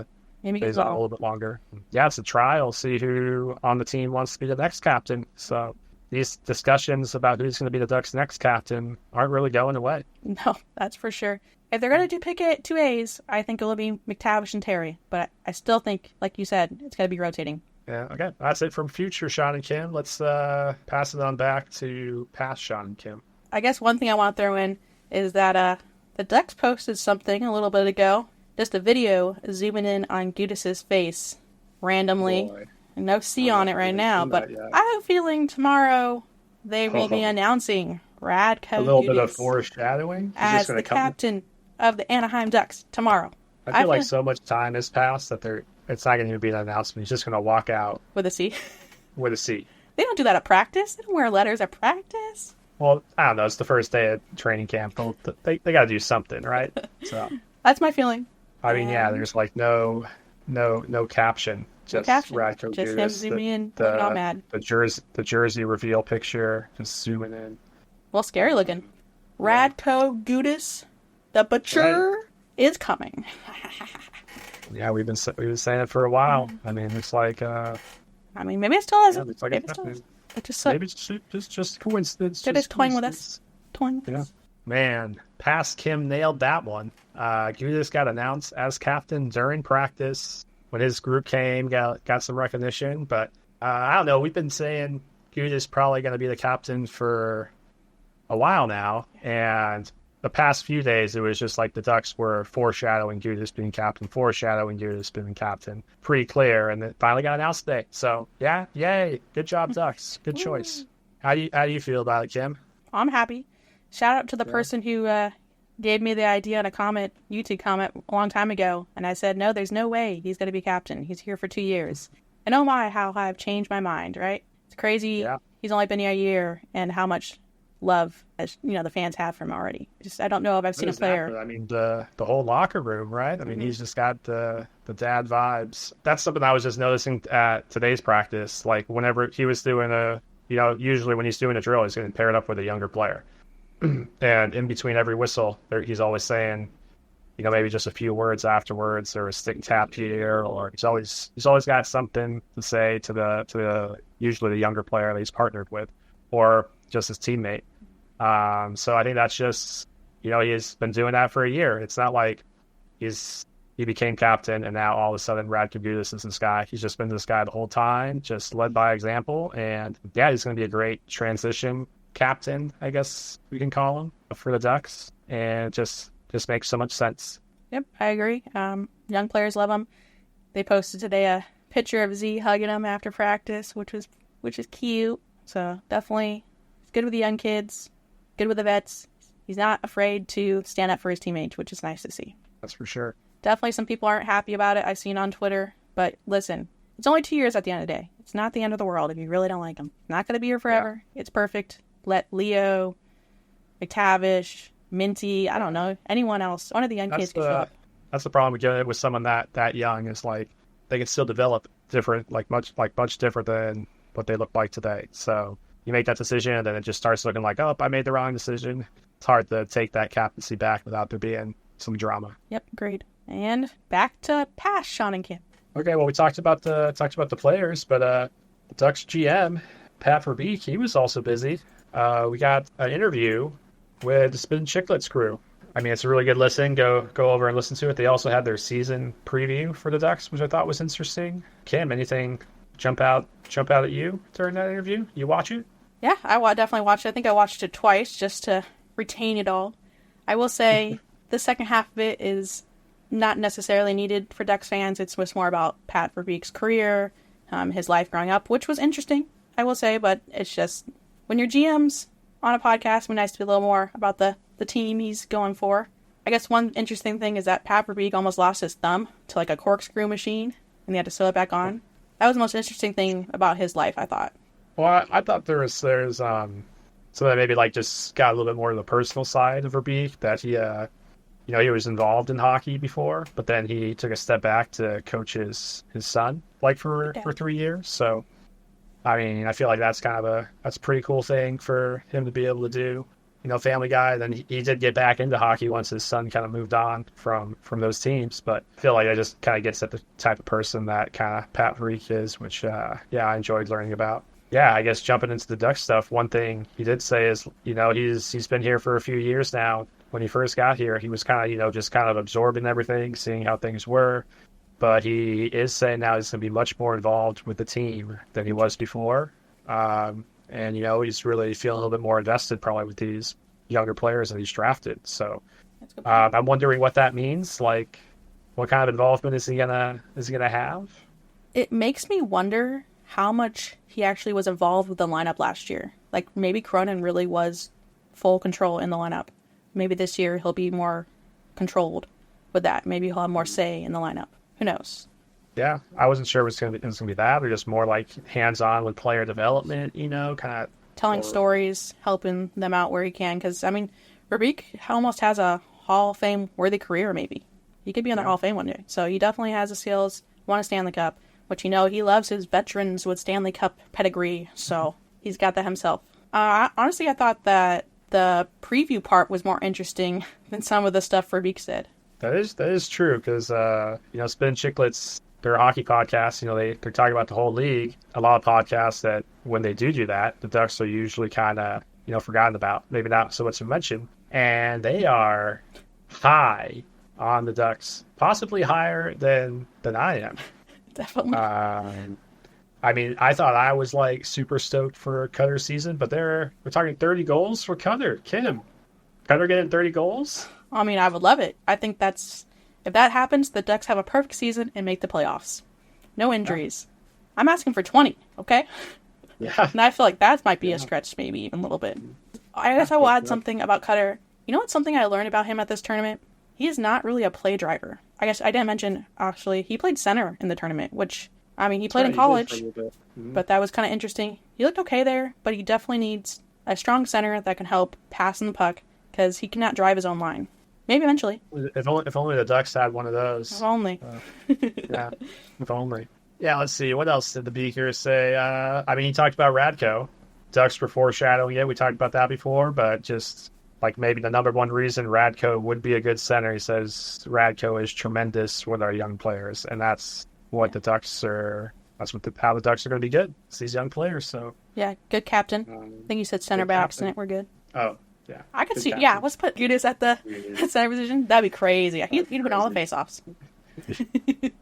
Maybe stays on a little bit longer. Yeah, it's a trial. See who on the team wants to be the next captain. So these discussions about who's going to be the Ducks' next captain aren't really going away. No, that's for sure. If they're going to pick it 2As, I think it'll be McTavish and Terry. But I still think, like you said, it's going to be rotating. Yeah, okay. That's it from future Sean and Kim. Let's pass it on back to past Sean and Kim. I guess one thing I want to throw in is that the Ducks posted something a little bit ago. Just a video zooming in on Gudas's face randomly. Boy. No C on it right now, but I have a feeling tomorrow they will be announcing Radko a little Gudas bit of foreshadowing as the captain of the Anaheim Ducks tomorrow. I feel like so much time has passed that it's not going to even be an announcement. He's just going to walk out with a C. With a C. They don't do that at practice. They don't wear letters at practice. Well, I don't know. It's the first day of training camp. They got to do something, right? So that's my feeling. I mean, yeah. There's like no caption. Just Radko just Gudas, him zooming in, looking all mad. The jersey reveal picture, just zooming in. Well, scary looking. Radko Gudas, the butcher, is coming. Yeah, we've been saying it for a while. I mean, it's like. I mean, maybe it still hasn't. Yeah, maybe it's just coincidence. They're just toying with us. Yeah. Man, past Kim nailed that one. Gudas got announced as captain during practice when his group came, got some recognition. But I don't know. We've been saying Gudas probably going to be the captain for a while now, and the past few days it was just like the Ducks were foreshadowing Gudas being captain, pretty clear, and it finally got announced today. So yeah, yay, good job, Ducks, good choice. How do you feel about it, Kim? I'm happy. Shout out to the person who gave me the idea in a YouTube comment a long time ago, and I said, no, there's no way he's going to be captain. He's here for 2 years. And oh my, how I've changed my mind, right? It's crazy. Yeah. He's only been here a year, and how much love, as the fans have for him already. I don't know if I've seen a player. I mean, the whole locker room, right? I mean, he's just got the dad vibes. That's something I was just noticing at today's practice. Like, whenever he was doing usually when he's doing a drill, he's going to pair it up with a younger player. And in between every whistle, he's always saying, maybe just a few words afterwards, or a stick tap here, or he's always got something to say to the usually the younger player that he's partnered with, or just his teammate. So I think that's just, he's been doing that for a year. It's not like he became captain and now all of a sudden Radko Gudas is this guy. He's just been this guy the whole time, just led by example. And yeah, he's going to be a great transition captain, I guess we can call him, for the Ducks. And just makes so much sense. Yep, I agree. Young players love him. They posted today a picture of Z hugging him after practice, which is cute. So definitely good with the young kids, good with the vets. He's not afraid to stand up for his teammates, which is nice to see. That's for sure. Definitely some people aren't happy about it. I've seen on Twitter. But listen, it's only 2 years at the end of the day. It's not the end of the world if you really don't like him. Not going to be here forever. Yeah. It's perfect. Let Leo, McTavish, Minty, I don't know, anyone else, one of the young kids can show up. That's the problem with someone that young, is like they can still develop different, much different than what they look like today. So you make that decision, and then it just starts looking like, oh, I made the wrong decision. It's hard to take that captaincy back without there being some drama. Yep, agreed. And back to past Sean and Kim. Okay, well, we talked about the players, but the Ducks GM Pat Verbeek, he was also busy. We got an interview with the Spittin Chiclets crew. I mean, it's a really good listen. Go over and listen to it. They also had their season preview for the Ducks, which I thought was interesting. Kim, anything jump out at you during that interview? You watch it? Yeah, I definitely watched it. I think I watched it twice just to retain it all. I will say the second half of it is not necessarily needed for Ducks fans. It's much more about Pat Verbeek's career, his life growing up, which was interesting, I will say. But it's just, when your GM's on a podcast, it'd be nice to be a little more about the team he's going for. I guess one interesting thing is that Pat Verbeek almost lost his thumb to a corkscrew machine, and they had to sew it back on. That was the most interesting thing about his life, I thought. Well, I thought there's so that maybe just got a little bit more of the personal side of Verbeek, that he he was involved in hockey before, but then he took a step back to coach his son for 3 years. So I mean, I feel like that's that's a pretty cool thing for him to be able to do. Family guy. Then he did get back into hockey once his son kind of moved on from those teams. But I feel like I just kind of gets at the type of person that kind of Pat Verbeek is, which I enjoyed learning about. Yeah, I guess jumping into the Duck stuff, one thing he did say is, he's been here for a few years now. When he first got here, he was kind of, just kind of absorbing everything, seeing how things were. But he is saying now he's going to be much more involved with the team than he was before. And, he's really feeling a little bit more invested probably with these younger players that he's drafted. So I'm wondering what that means. Like, what kind of involvement is he gonna have? It makes me wonder how much he actually was involved with the lineup last year. Like, maybe Cronin really was full control in the lineup. Maybe this year he'll be more controlled with that. Maybe he'll have more say in the lineup. Who knows? Yeah, I wasn't sure it was going to be that, or just more like hands-on with player development, kind of telling stories, helping them out where he can. Because, I mean, Verbeek almost has a Hall of Fame worthy career, maybe. He could be in the Hall of Fame one day. So he definitely has the skills, won a Stanley Cup, which, he loves his veterans with Stanley Cup pedigree. So he's got that himself. Honestly, I thought that the preview part was more interesting than some of the stuff Verbeek said. That is true, because, Spittin Chiclets, they're a hockey podcast, they're talking about the whole league. A lot of podcasts that when they do that, the Ducks are usually kind of, forgotten about, maybe not so much to mention. And they are high on the Ducks, possibly higher than I am. Definitely. I mean, I thought I was like super stoked for Cutter's season, but we're talking 30 goals for Cutter. Kim, Cutter getting 30 goals? I mean, I would love it. I think if that happens, the Ducks have a perfect season and make the playoffs. No injuries. Yeah. I'm asking for 20, okay? Yeah. And I feel like that might be a stretch, maybe even a little bit. I guess I will add something about Cutter. You know what's something I learned about him at this tournament? He is not really a play driver. I guess I didn't mention, actually, he played center in the tournament, which, I mean, he played in college, but that was kind of interesting. He looked okay there, but he definitely needs a strong center that can help pass in the puck, because he cannot drive his own line. Maybe eventually. If only the Ducks had one of those. If only. Yeah, if only. Yeah, let's see. What else did the Beaker say? I mean, he talked about Radko. Ducks were foreshadowing it. We talked about that before, but just like maybe the number one reason Radko would be a good center. He says Radko is tremendous with our young players, and that's what the Ducks are. That's how the Ducks are going to be good. It's these young players. So yeah, good captain. I think you said center by accident. We're good. Oh. Yeah, I could see. Captain. Yeah, let's put Gudas at the center position. That'd be crazy. He'd win all the faceoffs. It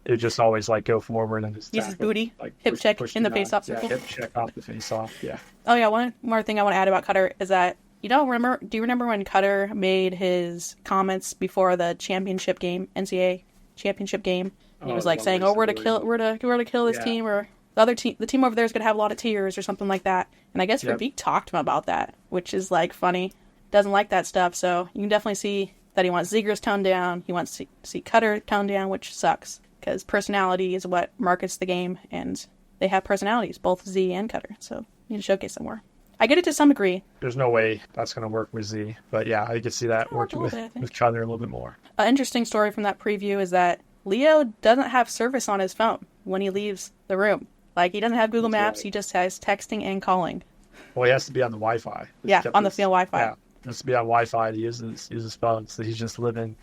would just always go forward and just use his booty, hip check in the faceoff circle. Yeah, hip check off the faceoff. Yeah. Oh yeah, one more thing I want to add about Cutter is that do you remember when Cutter made his comments before the championship game, NCAA championship game? He was saying, "Oh, we're to kill this team," or the team over there is going to have a lot of tears or something like that. And I guess Verbeek talked to him about that, which is funny. Doesn't like that stuff, so you can definitely see that he wants Zegras toned down. He wants to see Cutter toned down, which sucks because personality is what markets the game, and they have personalities, both Z and Cutter. So you need to showcase them more. I get it to some degree. There's no way that's going to work with Z, but yeah, I could see that working with Cutter a little bit more. An interesting story from that preview is that Leo doesn't have service on his phone when he leaves the room. He doesn't have Google Maps. Right. He just has texting and calling. Well, he has to be on the Wi-Fi. Yeah, on the field Wi-Fi. Yeah, he has to be on Wi-Fi to use his phone. So he's just living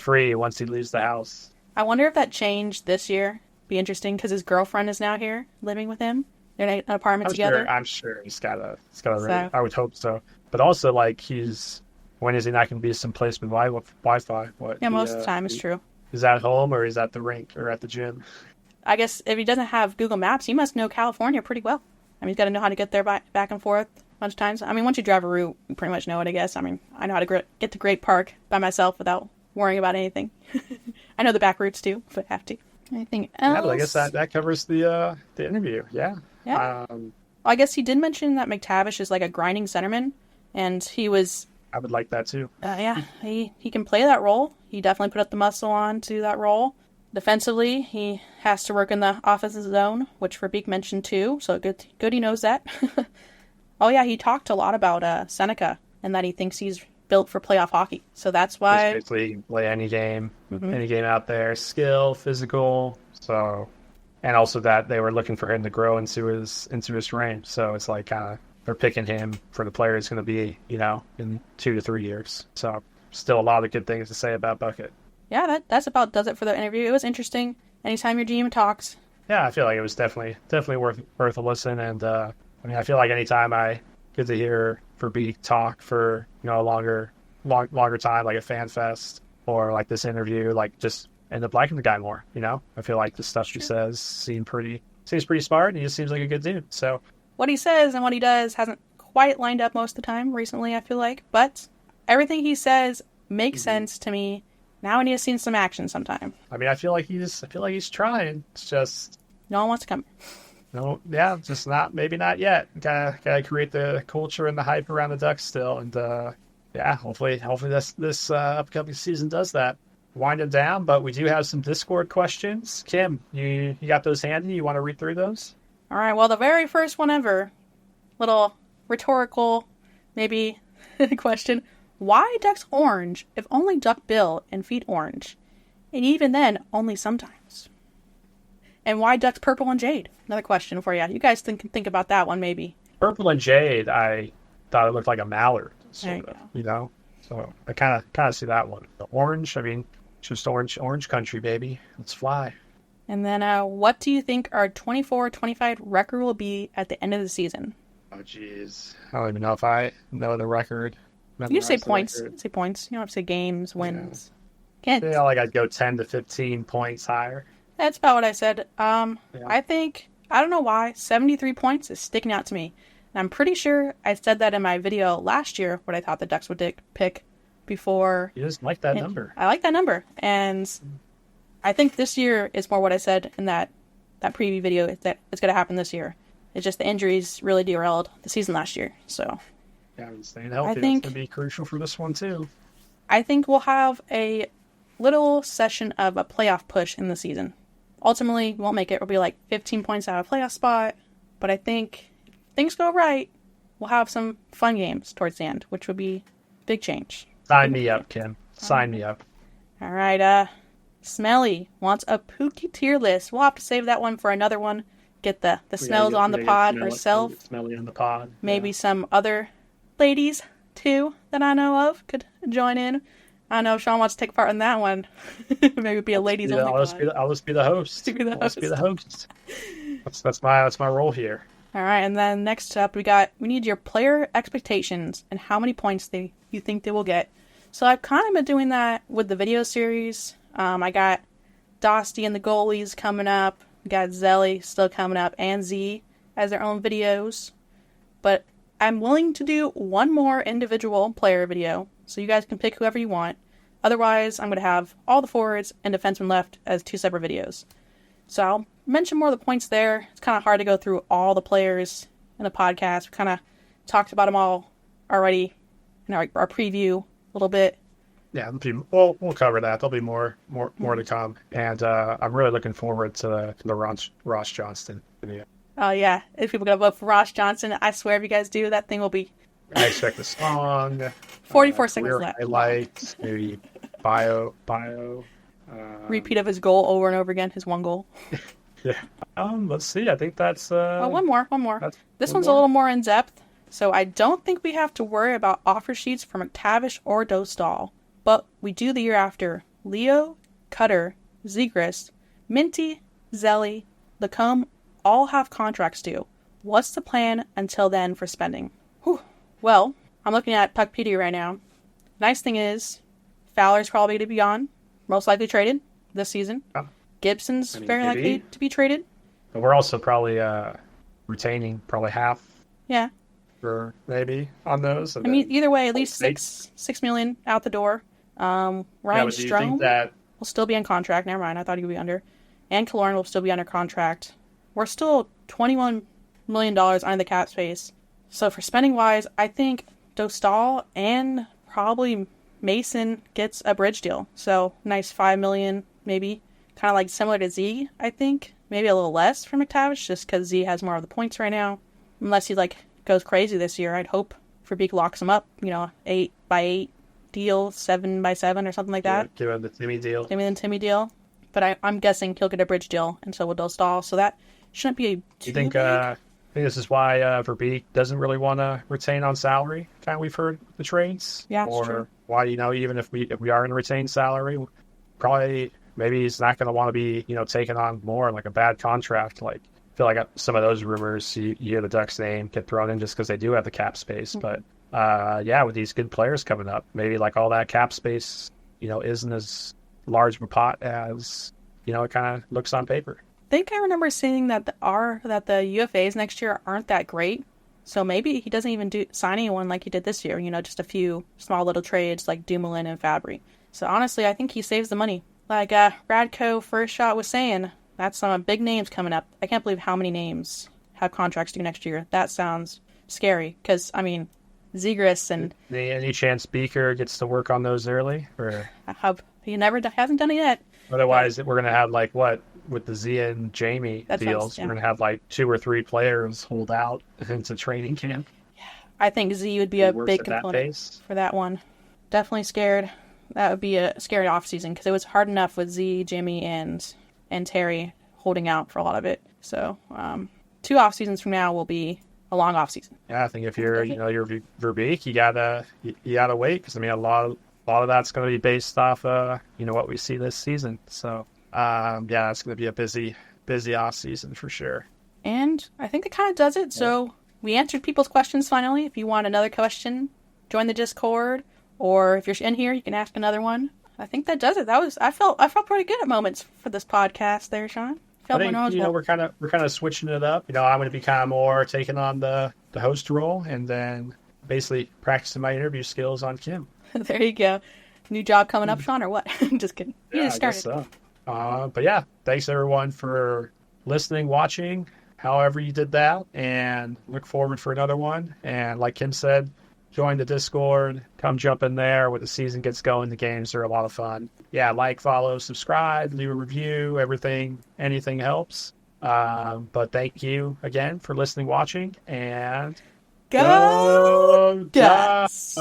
free once he leaves the house. I wonder if that changed this year. Be interesting because his girlfriend is now here living with him. They're in an apartment together. I'm sure he's got a. I would hope so. But also, when is he not going to be someplace with Wi-Fi? Yeah, most of the time it's true. Is at home or is at the rink or at the gym? I guess if he doesn't have Google Maps, he must know California pretty well. I mean, he's got to know how to get there back and forth a bunch of times. I mean, once you drive a route, you pretty much know it, I guess. I mean, I know how to get to Great Park by myself without worrying about anything. I know the back routes too, if I have to. Anything else? Yeah, but I guess that covers the interview. Yeah. Yeah. Well, I guess he did mention that McTavish is a grinding centerman, and he was... I would like that too. Yeah, he can play that role. He definitely put up the muscle on to that role. Defensively, he has to work in the offensive zone, which Verbeek mentioned too, so good he knows that. Oh yeah, he talked a lot about Seneca, and that he thinks he's built for playoff hockey. So that's why... Basically, he can play any game out there. Skill, physical, so... and also that they were looking for him to grow into his range. So it's like kind of they're picking him for the player he's going to be, in 2 to 3 years. So still a lot of good things to say about Bucket. Yeah, that's about does it for the interview. It was interesting. Anytime your GM talks. Yeah, I feel like it was definitely worth a listen. And I feel like anytime I get to hear Verbeek talk for a longer time, like a fan fest or like this interview, like just end up liking the guy more. I feel like the stuff he says seems pretty smart, and he just seems like a good dude. So what he says and what he does hasn't quite lined up most of the time recently, I feel like, but everything he says makes sense to me. Now I need to see some action sometime. I feel like he's trying. It's just no one wants to come. No, yeah, just maybe not yet. Gotta create the culture and the hype around the Ducks still, and hopefully this upcoming season does that. Wind it down, but we do have some Discord questions. Kim, you got those handy? You want to read through those? All right. Well, the very first one ever, little rhetorical, maybe question: why Ducks orange if only duck bill and feet orange, and even then only sometimes? And why Ducks purple and jade? Another question for you. You guys think about that one, maybe. Purple and jade, I thought it looked like a mallard, sort of, go. So I kind of see that one. The orange, just orange country, baby. Let's fly. And then what do you think our 24-25 record will be at the end of the season? Oh, jeez. I don't even know if I know the record. You say points. Say points. You don't have to say games, wins. Yeah. I feel like I'd go 10 to 15 points higher. That's about what I said. I think, I don't know why, 73 points is sticking out to me. And I'm pretty sure I said that in my video last year, what I thought the Ducks would pick before. You just like that number. I like that number. And I think this year is more what I said in that preview video, that it's going to happen this year. It's just the injuries really derailed the season last year. So yeah, staying healthy, that's going to be crucial for this one too. I think we'll have a little session of a playoff push in the season. Ultimately, we won't make it. We'll be like 15 points out of a playoff spot. But I think if things go right, we'll have some fun games towards the end, which would be a big change. Sign me up, Kim. Sign me up. All right. Smelly wants a Pookie tier list. We'll have to save that one for another one. Get the Smells on the pod herself. Smelly on the pod. Maybe some other ladies, too, that I know of could join in. I know Sean wants to take part in that one. Maybe be a ladies only. I'll just be the host. I'll just be the host. That's my role here. All right, and then next up we need your player expectations and how many points you think they will get. So I've kind of been doing that with the video series. I got Dosty and the goalies coming up. We got Zelly still coming up, and Z as their own videos. But I'm willing to do one more individual player video, so you guys can pick whoever you want. Otherwise, I'm going to have all the forwards and defensemen left as 2 separate videos. So I'll mention more of the points there. It's kind of hard to go through all the players in the podcast. We kind of talked about them all already in our preview a little bit. Yeah, we'll cover that. There'll be more to come, and I'm really looking forward to the Ross Johnston video. Oh yeah, if people gonna vote for Ross Johnson, I swear if you guys do, that thing will be. I expect the song. 44 seconds left. Highlights, maybe bio. Repeat of his goal over and over again. His one goal. Yeah. Let's see. I think that's. One more. This one's a little more in depth, so I don't think we have to worry about offer sheets for McTavish or Dostal, but we do the year after. Leo, Cutter, Zegras, Minty, Zelly, Lacombe all have contracts due. What's the plan until then for spending? Whew. Well, I'm looking at Puckpedia right now. Nice thing is, Fowler's probably going to be gone, most likely traded this season. Oh. Gibson's very likely to be traded. But we're also probably retaining probably half. Yeah. For maybe on those. Either way, at least $6 million out the door. Ryan Strome will still be on contract. Never mind, I thought he would be under. And Killorn will still be under contract. We're still $21 million under the cap space. So for spending-wise, I think Dostal and probably Mason gets a bridge deal. So nice $5 million, maybe. Kind of like similar to Z, I think. Maybe a little less for McTavish, just because Z has more of the points right now. Unless he goes crazy this year, I'd hope Verbeek locks him up. 8x8 deal, 7x7 or something like that. Give him the Timmy deal. Give me the Timmy deal. but I'm guessing he'll get a bridge deal, and so will Dostal. So that shouldn't be You think this is why Verbeek doesn't really want to retain on salary? Kind of we've heard the trades. Yeah, or true. why even if we are going to retain salary, probably maybe he's not going to want to be taking on more like a bad contract. Like I feel like some of those rumors you hear the Ducks name get thrown in just because they do have the cap space. Mm-hmm. But with these good players coming up, maybe like all that cap space isn't as large of a pot as it kind of looks on paper. I think I remember seeing that the UFAs next year aren't that great. So maybe he doesn't even sign anyone like he did this year, just a few small little trades like Dumoulin and Fabry. So honestly, I think he saves the money. Like Radko First Shot was saying, that's some big names coming up. I can't believe how many names have contracts due next year. That sounds scary because, Zegras and... Any chance Beaker gets to work on those early? Or he hasn't done it yet. Otherwise, we're going to have with the Z and Jamie deals, we're going to have 2 or 3 players hold out into training camp. Yeah, I think Z would be a big component for that one. Definitely scared. That would be a scary offseason because it was hard enough with Z, Jimmy, and Terry holding out for a lot of it. So 2 off seasons from now will be a long off season. Yeah, I think if you're you're Verbeek, you gotta wait because a lot of that's going to be based off what we see this season. So. It's going to be a busy off season for sure. And I think that kind of does it. So we answered people's questions finally. If you want another question, join the Discord, or if you're in here, you can ask another one. I think that does it. I felt pretty good at moments for this podcast there, Sean. I think we're kind of switching it up. I'm going to be kind of more taking on the host role, and then basically practicing my interview skills on Kim. There you go. New job coming up, Sean, or what? Just kidding. You just started. I guess so. But yeah, thanks everyone for listening, watching, however you did that, and look forward for another one. And like Kim said, join the Discord, come jump in there when the season gets going. The games are a lot of fun. Yeah, follow, subscribe, leave a review, anything helps. But thank you again for listening, watching, and go Ducks!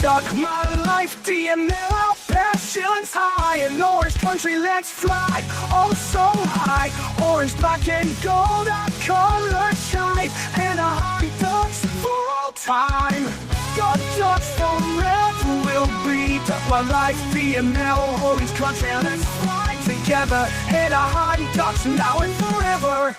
Duck my life, DML, passions high. In Orange country, let's fly, oh so high. Orange, black, and gold, our color shine. Anaheim Ducks for all time. Got Ducks forever will be. Duck my life, DML, Orange country, let's fly together. Anaheim Ducks now and forever.